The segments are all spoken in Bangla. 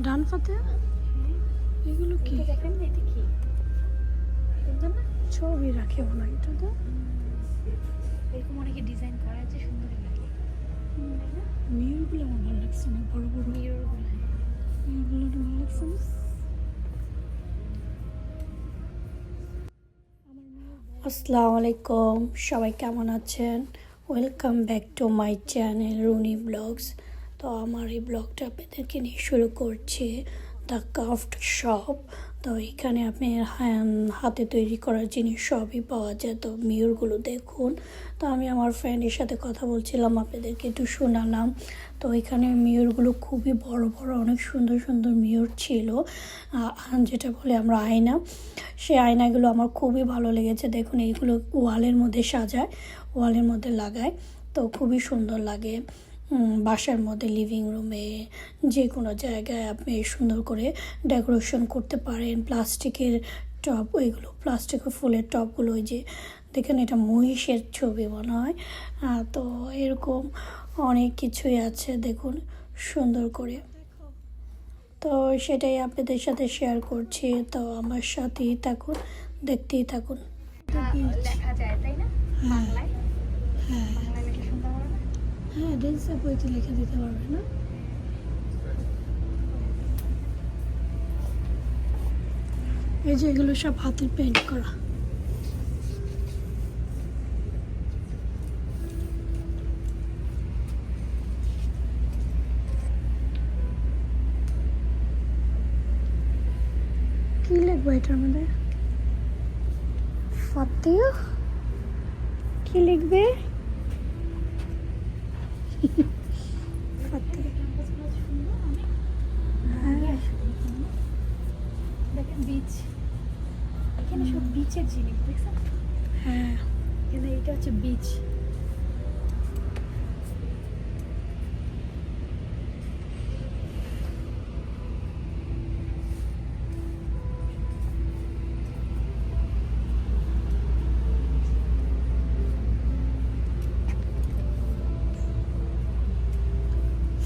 ডান পাতে এগুলো কি দেখেন না, এটা কি সুন্দর না? ছবি রাখে মনে হয় এটা তো এরকম অনেকে ডিজাইন করা আছে, সুন্দরই লাগে। মিররগুলো আমার ভালো লাগছে না, বড় বড় মিররগুলো মিররগুলো ভালো লাগছে না। আসসালামু আলাইকুম, সবাই কেমন আছেন? Welcome back to my channel Runi blogs. তো আমার এই ব্লগটা আপনাদেরকে নিয়ে শুরু করছি দ্য ক্রাফট শপ। তো এখানে আপনি হাতে তৈরি করার জিনিস সবই পাওয়া যায়। তো মিররগুলো দেখুন। তো আমি আমার ফ্রেন্ডের সাথে কথা বলছিলাম, আপনাদেরকে একটু শোনালাম। তো এখানে মিররগুলো খুবই বড় বড়, অনেক সুন্দর সুন্দর মিরর ছিল, যেটা বলে আমরা আয়না। সেই আয়নাগুলো আমার খুবই ভালো লেগেছে। দেখুন এইগুলো ওয়ালের মধ্যে সাজায়, ওয়ালের মধ্যে লাগায়, তো খুবই সুন্দর লাগে। বাসার মধ্যে লিভিং রুমে যে কোনো জায়গায় আপনি সুন্দর করে ডেকোরেশন করতে পারেন। প্লাস্টিকের টব, ওইগুলো প্লাস্টিকের ফুলের টবগুলো, ওই যে দেখেন এটা মহিষের ছবি মনে হয়। তো এরকম অনেক কিছুই আছে, দেখুন সুন্দর করে। তো সেটাই আপনাদের সাথে শেয়ার করছি। তো আমার সাথেই থাকুন, দেখতেই থাকুন। লেখা যায় তাই না? বাংলায় হ্যাঁ বাংলায় লেখা সুন্দর হবে না? হ্যাঁ, ডেন্সের বইতে লিখে দিতে পারবে না? এই যে এগুলো সব হাতে পেন্ট করা। কি লিখবো এটার মধ্যে? ফাতেহ কি লিখবে? ফাতেহ। হ্যাঁ দেখেন বিচ, এখানে সব বিচের জিনিস দেখছেন? হ্যাঁ, এখানে এটা হচ্ছে বিচ।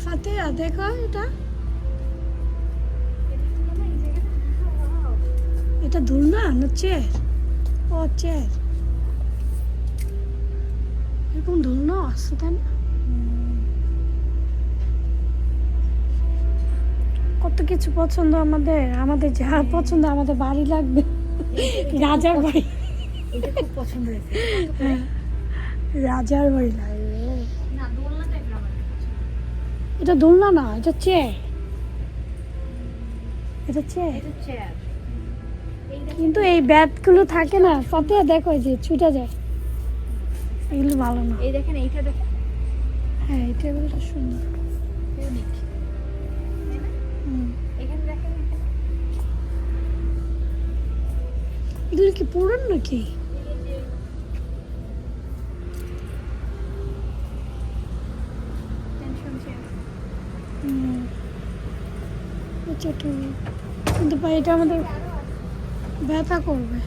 ফাতেহ দেখো এটা, এটা দোলনা না চেয়ার? ও চেয়ার, এরকম দোলনা আছে তাই না? কত কিছু পছন্দ আমাদের, আমাদের যা পছন্দ, আমাদের বাড়ি লাগবে, রাজার বাড়ি। এটা খুব পছন্দ হয়েছে। হ্যাঁ, রাজার বাড়ি লাগবে। না, দোলনা টাইপের আমার পছন্দ। এটা দোলনা না, এটা চেয়ার, এটা চেয়ার। এটা চেয়ার। কিন্তু এই ব্যাটগুলো থাকে না, ফাতেহা দেখো এই যে ছুটে যায়, এগুলো ভালো না। এই দেখেন, এইটা দেখেন, হ্যাঁ এই টেবিলটা সুন্দর। ইউনিক। হুম। এখানে দেখেন, এগুলো কি পুরান নাকি? টেনশন চেয়ার। হুম। আচ্ছা ঠিক, কিন্তু ভাই এটা আমাদের ব্যথা করবে।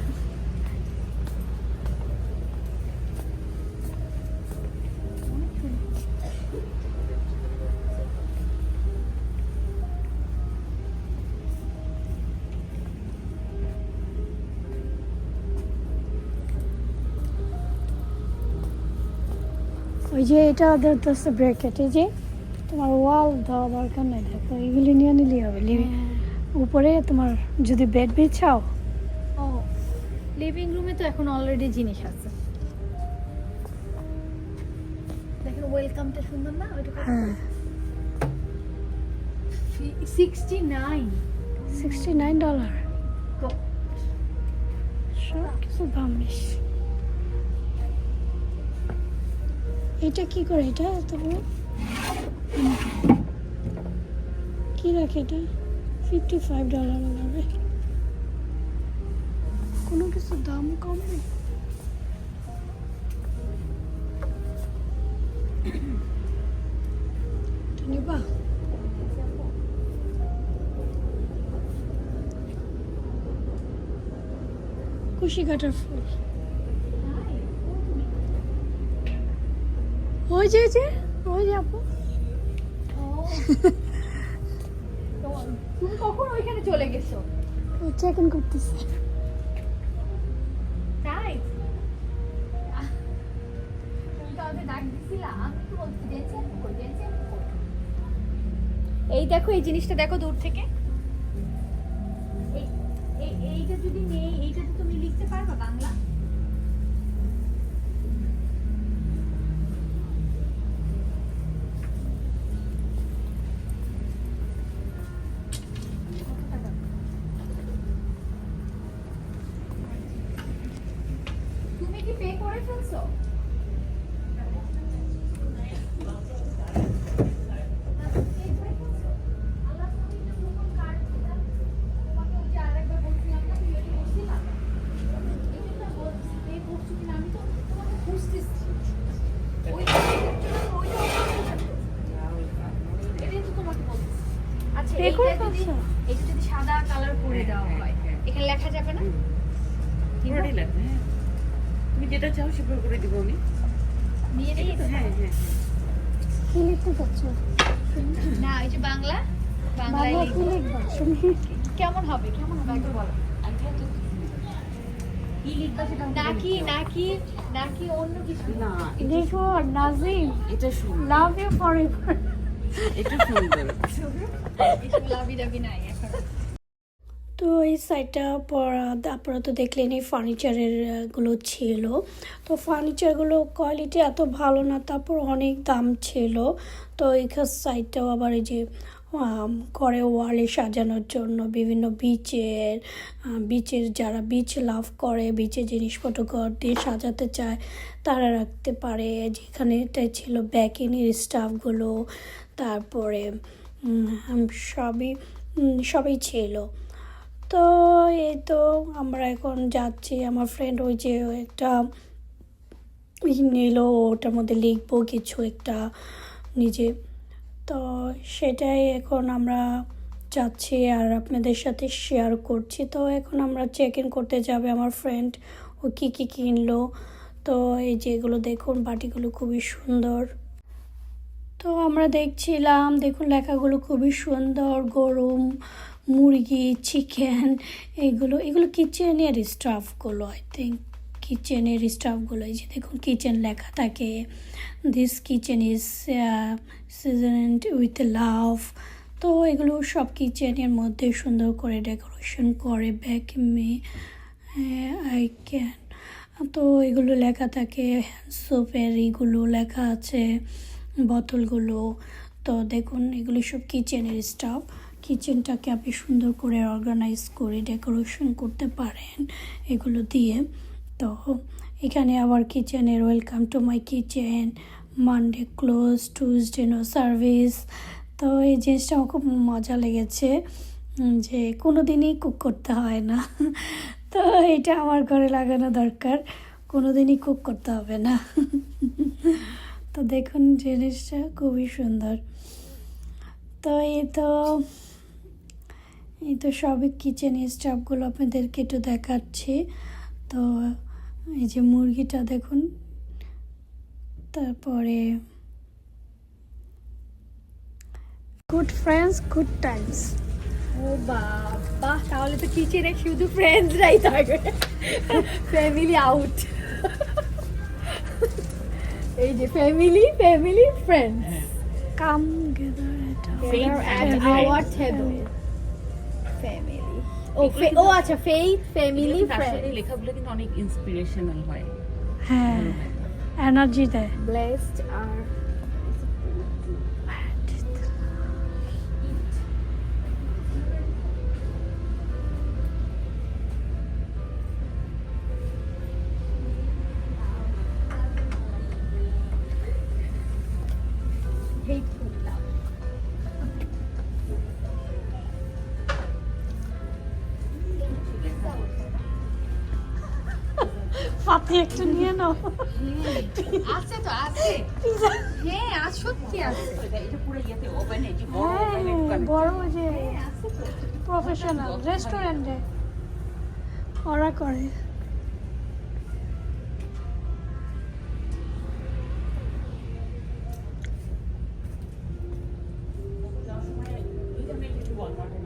ওই যে এটা ধরতেছে ব্র্যাকেট, এই যে তোমার ওয়াল দেওয়া দরকার নেই, দেখো এগুলি নিয়ে নিলেই হবে। উপরে তোমার যদি বেড বিছাও। ও, লিভিং রুমে তো এখন অলরেডি জিনিস আছে। দেখেন ওয়েলকামটা সুন্দর না? ওইটা হ্যাঁ, 69 $69। সব কিছু দাম বেশি। এটা কি করে, এটা এত বড় কি রাখে? এটা $55 লাগবে। কোনো কিছু দাম কম নেই। এটা নেবা? কুশি কাটার ফুল, ওই যে ওই যে আপু। ও তুমি কখন ওইখানে চলে গেছো? চেক ইন করতেছি। তাই তুমি তো আমাকে ডাক দিছিলা, আমি তো বলছি ডেন্সি। এই দেখো, এই জিনিসটা দেখো দূর থেকে। এইটা যদি নেই, এইটা তো তুমি লিখতে পারবা বাংলা? তুমি কি পে করে ফেলছো? Pay করে ফেলছো? এটা যদি সাদা কালার করে দেওয়া হয়, এখানে লেখা যাবে না? পুরোটাই লাগবে, হ্যাঁ। তুমি যেটা চাও সেভাবে করে দিব আমি। নিয়ে নিয়ে হ্যাঁ হ্যাঁ কি লিখতে চাচ্ছ? না, এই যে বাংলা, বাংলায় বাংলা কি লিখবো। লিখবা শুনি? কেমন হবে একটু বলো। কি লিখবা সেটা নাকি অন্য কিছু? না, দেখো নাজিম, এটা সুন্দর, লাভ ইউ ফরএভার। এটা সুন্দর। এসব লাভি দাবি নাই এখন। তো এই সাইডটা পড়া আপনারা তো দেখলেন এই ফার্নিচারের গুলো ছিল। তো ফার্নিচারগুলো কোয়ালিটি এত ভালো না, তারপর অনেক দাম ছিল। তো এই সাইডটাও আবার এই যে ঘরে ওয়ালে সাজানোর জন্য বিভিন্ন বিচের যারা বিচ লাভ করে, বিচের জিনিসপত্র ঘর দিয়ে সাজাতে চায় তারা রাখতে পারে। যেখানে এটা ছিল ব্যাকিনির স্টাফগুলো, তারপরে সবই ছিল। তো এই তো আমরা এখন যাচ্ছি। আমার ফ্রেন্ড ওই যে একটা নিল, ওটার মধ্যে লিখবো কিছু একটা নিজে। তো সেটাই এখন আমরা যাচ্ছি আর আপনাদের সাথে শেয়ার করছি। তো এখন আমরা চেক ইন করতে যাবে আমার ফ্রেন্ড, ও কী কী কিনলো। তো এই যেগুলো দেখুন, বাটিগুলো খুবই সুন্দর। তো আমরা দেখছিলাম, দেখুন লেখাগুলো খুবই সুন্দর, গরম, মুরগি, চিকেন, এগুলো কিচেনের স্টাফগুলো, আই থিঙ্ক কিচেনের স্টাফগুলো। এই যে দেখুন কিচেন লেখা থাকে, this kitchen is seasoned with love. তো এগুলো সব কিচেনের মধ্যে সুন্দর করে ডেকোরেশন করে, ব্যাক মে আই ক্যান। তো এগুলো লেখা থাকে, সোপের এগুলো লেখা আছে, বোতলগুলো। তো দেখুন এগুলো সব কিচেনের স্টাফ। কিচেনটাকে আপনি সুন্দর করে অর্গানাইজ করে ডেকোরেশন করতে পারেন এগুলো দিয়ে। তো এখানে আবার কিচেনের welcome to my kitchen, Monday close, Tuesday no service. তো এই জিনিসটা আমার খুব মজা লেগেছে যে কোনো দিনই কুক করতে হয় না। তো এটা আমার ঘরে লাগানো দরকার, কোনো দিনই কুক করতে হবে না। তো দেখুন জিনিসটা খুবই সুন্দর। তো এই তো সবই কিচেন স্টাফগুলো আপনাদেরকে একটু দেখাচ্ছি। তো এই যে মুরগিটা দেখুন, তারপরে গুড ফ্রেন্ডস গুড টাইমস। ও বাবা, তাহলে তো কিচেনে শুধু ফ্রেন্ডসরাই থাকবে, ফ্যামিলি আউট। এই যে family friends come gather at our table. Family ও আচ্ছা, ফেইথ, ফ্যামিলি, ফ্রেন্ডস। লেখাগুলো কিন্তু অনেক ইন্সপিরেশনাল হয়। হ্যাঁ, এনার্জি দেয়। Blessed are hateful love. পাতি একটু নিয়ে নাও। আছে তো আছে, হ্যাঁ আজ সত্যি আছে। এটা পুরো ইয়েতে ওভেনে, যে বড় হ্যাঁ, ওভেনে দোকানে। বড় যে আছে তো। প্রফেশনাল রেস্টুরেন্টে ওরা করে। এই যে আমি একটু ওয়ালমার্টে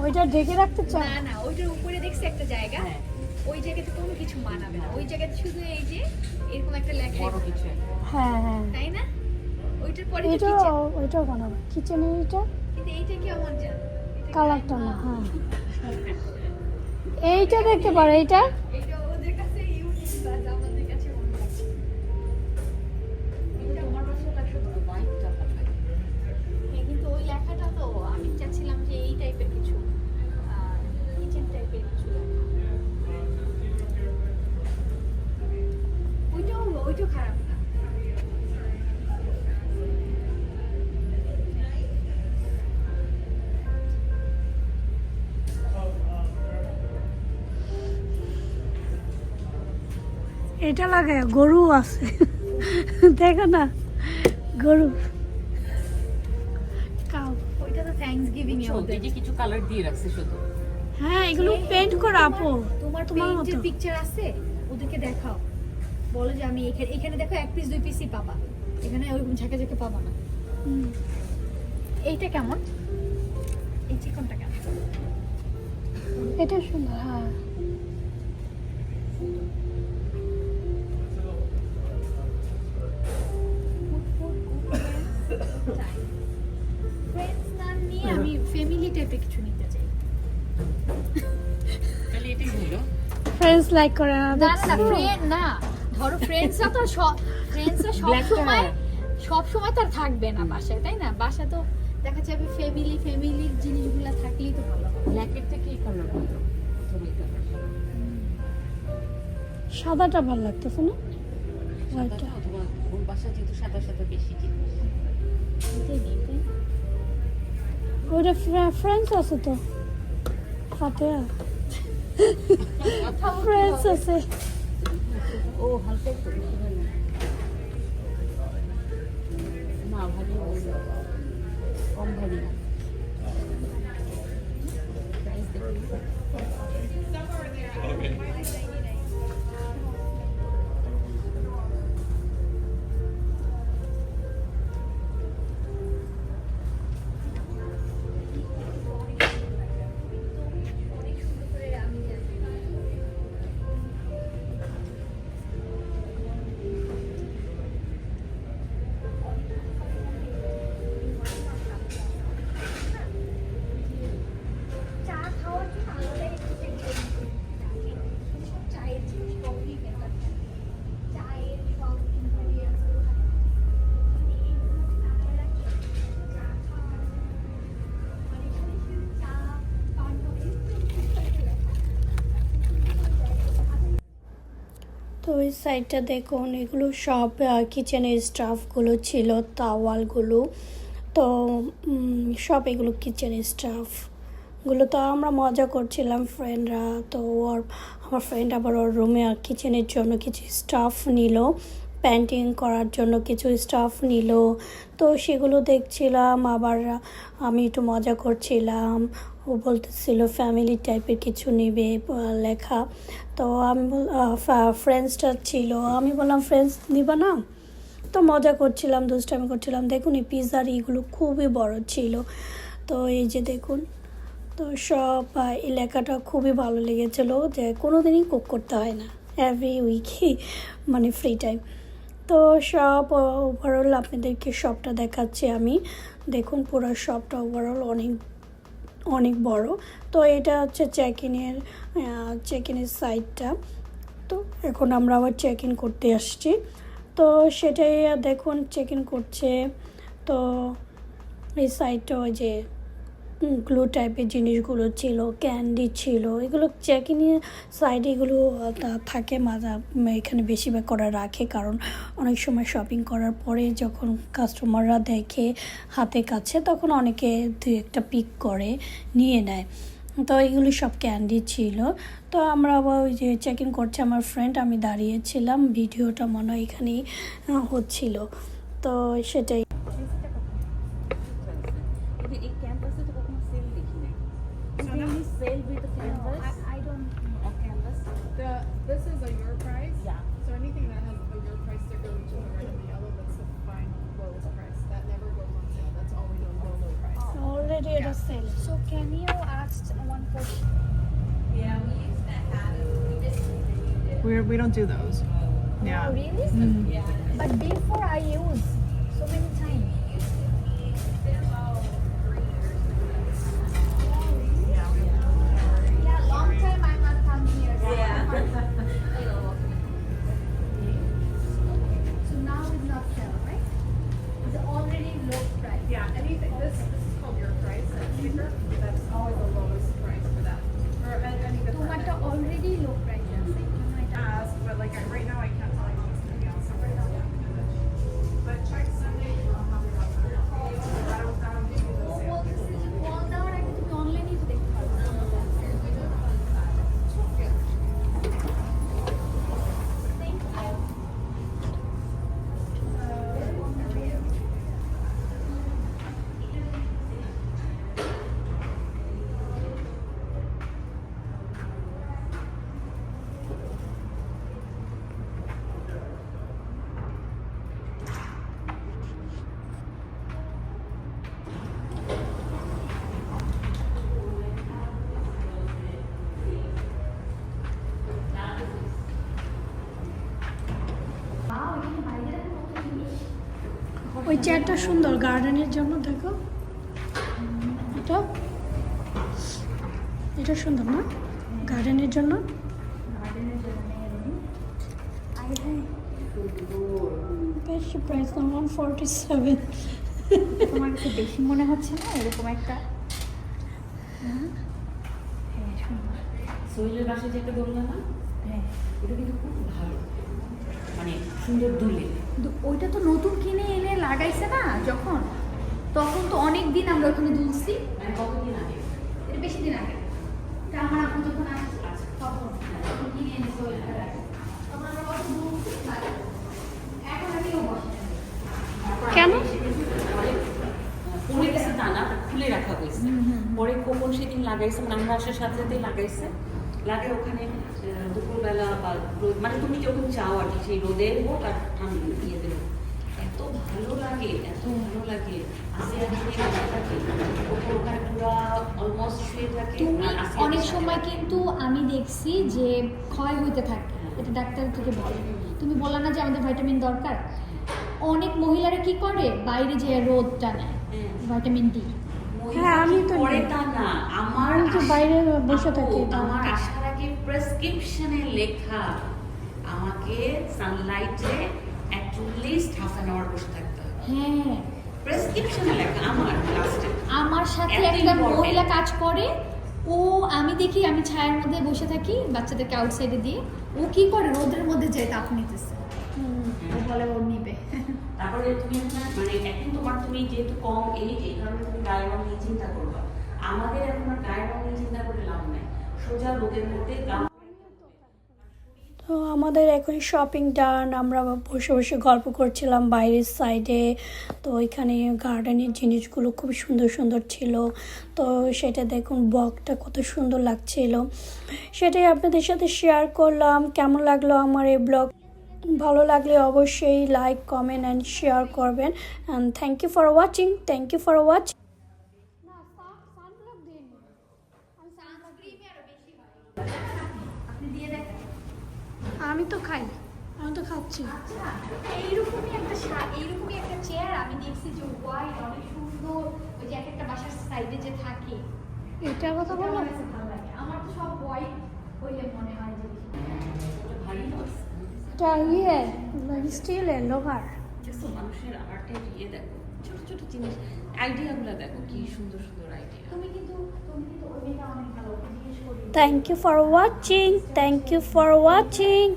ওইটা ঢেকে রাখতে চাও? না না, ওইটার উপরে দেখছি একটা জায়গা, হ্যাঁ। ওই জায়গাতে কোনো কিছু মানাবে না, ওই জায়গাতে শুধু এই যে এরকম একটা লেখা, বড় কিছু একটা। হ্যাঁ হ্যাঁ, তাই না? ওইটার পরে তো এটা kitchen। ওইটাও বানাবো কিচেনে। এটা কিন্তু এইটা কেমন জান? এটা কালারটা না, কেমন? হ্যাঁ এইটা দেখতে পারো। এইটা এটা ওদের কাছে ইউনিক, বাট আমাদের কাছে অন্য। এটা আমার বাসাটা শুধু হোয়াইটটা ভালো লাগে। হ্যাঁ, কিন্তু ওই লেখাটা তো আমি চাচ্ছিলাম যে এই টাইপের কিছু, কিচেন টাইপের কিছু লেখা। ওইটাও খারাপ না। এটা লাগায় গরু আছে দেখো না, গরু কাউ। ওইটা তো থ্যাঙ্কস গিভিং এ বুঝছো? ওদের। এই যে কিছু কালার দিয়ে রাখছে শুধু। হ্যাঁ এগুলো পেন্ট করা আপু, তোমার তোমার মতো। পেইন্টের পিকচার আছে, ওদেরকে দেখাও, বলো যে আমি এখানে দেখো 1 পিস 2 পিসই পাবা, এখানে ওরকম ঝাঁকে ঝাঁকে পাবা না। হুম। এইটা কেমন? এই চিকনটা কেমন? এটা সুন্দর, হ্যাঁ। ফ্রেন্ডস না নিয়ে আমি ফ্যামিলি টাইপের কিছু নিতে চাই। তাহলে এটাই হলো। ফ্রেন্ডস লাইক করে না, না না দেখছো? ফ্রেন্ড না, ধরো ফ্রেন্ডসরা তো ফ্রেন্ডসরা Black সব সময় তো আর থাকবে না বাসায়, তাই না? বাসা তো দেখা যাবে ফ্যামিলির জিনিসগুলো থাকলেই তো ভালো হবে। ব্ল্যাকের থেকে এই কালার ভালো। প্রথম এই কালার। সাদাটা ভালো লাগতেছে না? সাদাটা অথবা ওর বাসা যেহেতু সাদা সাদা বেশি জিনিস। এটাই নিই, তাই না? ওইটা ফ্রেন্ডস আছে তো, ফাতেহা ফ্রেন্ডস আছে। ও হালকা একটু বেশি ভালো। না ভালো হলো। কম ভারী না। প্রাইস দেখুন। অনেক সুন্দর করে আমি জানি। চা খাওয়ার জন্য আলাদা একটু চায়ের জিনিস কফি ব্যাপার, চায়ের সব ইনগ্রিডিয়েন্টস তো ওই সাইডটা দেখুন, এগুলো সব কিচেনের স্টাফগুলো ছিল, তাওয়ালগুলো। তো সব এগুলো কিচেনের স্টাফগুলো। তো আমরা মজা করছিলাম ফ্রেন্ডরা। তো আমার ফ্রেন্ড আবার ওর রুমে কিচেনের জন্য কিছু স্টাফ নিল, পেন্টিং করার জন্য কিছু স্টাফ নিল। তো সেগুলো দেখছিলাম, আবার আমি একটু মজা করছিলাম। ও বলতেছিল ফ্যামিলি টাইপের কিছু নেবে লেখা। তো আমি ফ্রেন্ডসটা ছিল, আমি বললাম ফ্রেন্ডস নিবা না? তো মজা করছিলাম, দুষ্টামি করছিলাম। দেখুন এই পিৎজার এগুলো খুবই বড় ছিল। তো এই যে দেখুন, তো সব এলাকাটা খুবই ভালো লেগেছিলো যে কোনো দিনই কুক করতে হয় না, এভরি উইকই মানে ফ্রি টাইম। তো সব ওভারঅল আপনাদেরকে শপটা দেখাচ্ছি আমি। দেখুন পুরো শপটা ওভারঅল অনেক বড়। তো এটা হচ্ছে চেক ইনের সাইডটা। তো এখন আমরা আবার চেক ইন করতে আসছি। তো সেটাই দেখুন চেক ইন করছে। তো এই সাইডটা ওই যে গ্লু টাইপের জিনিসগুলো ছিল, ক্যান্ডি ছিল, এগুলো চেক ইনের সাইডে এগুলো থাকে এখানে বেশিরভাগ করে রাখে, কারণ অনেক সময় শপিং করার পরে যখন কাস্টমাররা দেখে হাতে কাছে, তখন অনেকে 2-1টা পিক করে নিয়ে নেয়। তো এগুলি সব ক্যান্ডি ছিল। তো আমরা আবার ওই যে চেক ইন করছে আমার ফ্রেন্ড, আমি দাঁড়িয়েছিলাম, ভিডিওটা মনে হয় এখানেই হচ্ছিল। তো সেটাই। এই ক্যাম্পাসে তো কখনো সেল দেখি নাই। Sail with the canvas I don't or canvas. This is a your price. Yeah. So anything that has a your price sticker to the red and the yellow, that's the fine lowest price. That never goes on sale. That's always a low price. Already এটা sell. So can you much? 140. We don't do those. Yeah. Oh, really? But before I use so many times. Yeah, long time I'm not come here. So now it's not sell, right? It's already low price. Yeah. Anything. This is called your price. Sticker. That's always the lowest price for that. Or any good Tomato already low price. ask, but like right now I can't tell you what's going to be on sale right now. But check Sunday. I'll have it on Saturday. That'll give you the sale. ওই চেয়ারটা সুন্দর গার্ডেনের জন্য, দেখো এটা এটা সুন্দর না গার্ডেনের জন্য। বেশি প্রাইস না, 147। তোমার কাছে বেশি মনে হচ্ছে না এরকম একটা? হ্যাঁ, সুন্দর। সোহেলের বাসায় যেটা বললাম না, হ্যাঁ, ওটা কিন্তু খুব ভালো, মানে সুন্দর দুলে। কিন্তু ওইটা তো নতুন কিনে এনে লাগাইছে না যখন, তখন তো অনেক দিন আমরা ওখানে দুলছি। মানে কতদিন আগে? এটা বেশি দিন আগে। এটা আমার আপু যখন আসছে তখন কিনে এনেছে ওইটা। তখন আমরা কত দুলছি, এখন আমি কেন? পরে গেছে তা না, খুলে রাখা হয়েছে। পরে কোমল সেদিন লাগাইছে, মানে আমরা আসার সাথে সাথে লাগাইছে, লাগে ওখানে দুপুরবেলা বা মানে তুমি যখন চাও আর কি, সেই রোদের হোক আর ঠান্ডা দিয়ে দেবো, এত ভালো লাগে, এত ভালো লাগে। আসে থাকে ওখানে পুরা অলমোস্ট শুয়ে থাকে। তুমি আর আসিয়া অনেক সাথে সময় কিন্তু আমি দেখছি যে ক্ষয় হইতে থাকে, এটা ডাক্তার থেকে বলে। তুমি বললা না যে আমাদের ভাইটামিন দরকার, অনেক মহিলারা কি করে বাইরে যে রোদটা নেয়, ভিটামিন ডি। হ্যাঁ, আমি তো পরে তা না, আমার আমি তো বাইরে বসে থাকি। আমার আসার আগে প্রেসক্রিপশনে লেখা আমাকে সানলাইটে অ্যাটলিস্ট হাফ অ্যান আওয়ার বসে থাকতে হবে। হ্যাঁ, প্রেসক্রিপশনে লেখা আমার লাস্টে। আমার সাথে এত একটা important। মহিলা কাজ করে, ও আমি দেখি আমি ছায়ার মধ্যে বসে থাকি বাচ্চাদেরকে আউটসাইডে দিয়ে, ও কি করে রোদের মধ্যে যায় তাপ নিতেছে, ও বলে ও নিবে। তারপরে তুমি মানে এখন তোমার তুমি যেহেতু কম এই কারণে তুমি গায়ের রং নিয়ে চিন্তা করবা। আমাদের এখন আর গায়ের রং নিয়ে চিন্তা করে লাভ নাই, সোজা রোদের মধ্যে তো আমাদের এখন শপিং ডান, আমরা বসে বসে গল্প করছিলাম বাইরের সাইডে। তো ওইখানে গার্ডেনের জিনিসগুলো খুব সুন্দর সুন্দর ছিল। তো সেটা দেখুন বকটা কত সুন্দর লাগছিল, সেটাই আপনাদের সাথে শেয়ার করলাম। কেমন লাগলো আমার এই ব্লগ? ভালো লাগলে অবশ্যই লাইক, কমেন্ট অ্যান্ড শেয়ার করবেন। And thank you for watching. Thank you for watching. আমি তো খাই, আমি তো খাচ্ছি। এইরকমই একটা চেয়ার আমি দেখছি যে হোয়াইট, অনেক সুন্দর, ওই যে একটা বাসার সাইডে যে থাকে, এটার কথা বললাম। আমার কাছে ভালো লাগে। আমার তো সব হোয়াইট হইলে মনে হয় যে ভারী লস। এটা স্টিলের লোহার। মানুষের আর্টের দেখো, ছোট ছোট জিনিস, আইডিয়াগুলো দেখো, কি সুন্দর সুন্দর আইডিয়া। তুমি কিন্তু ওইটা অনেক ভালো জিজ্ঞেস করি। Thank you for watching. Thank you for watching.